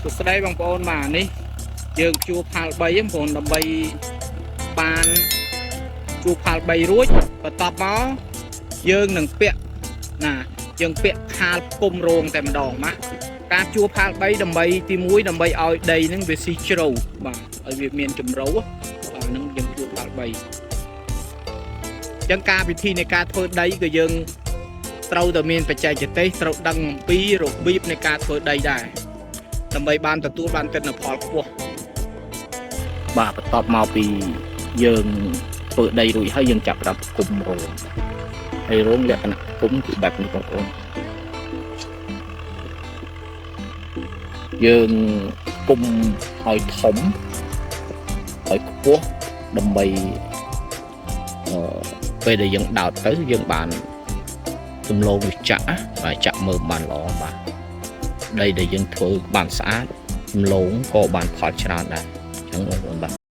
สุดท้ายบางคนมานี่យើងជួផាល់3បងប្អូនដើម្បីបានជួផាល់3រួចបន្ទាប់មកយើងនឹងពាក់ណាយើងពាក់ផាល់គុំរងតែម្ដងណាការជួផាល់3ដើម្បីទី1ដើម្បីឲ្យដីនឹងវាស៊ីជ្រៅបាទឲ្យវាមានជំរៅបាទនឹងយើងជួផាល់3អញ្ចឹងការវិធីនៃការធ្វើដីក៏យើងត្រូវតែមានបច្ចេកទេសត្រូវដឹងអំពីរបៀបនៃការធ្វើដីដែរដើម្បីបានទទួលបានទិន្នផលខ្ពស់បាទបន្ទាប់មកពីយើងធ្វើដីរួចហើយយើងចាប់ផ្ដើមគុំរងហើយរងលក្ខណៈគុំគឺបែបនេះបងប្អូនយើងគុំឲ្យធំឲ្យខ្ពស់ដើម្បីពេលដែលយើងដោតទៅយើងបានទំលោវាចាក់បាទចាក់មើលបានល្អបាទដីដែលយើងធ្វើបានស្អាតទំលោក៏បានផលច្រើនដែរអញ្ចឹងបងប្អូនបាទ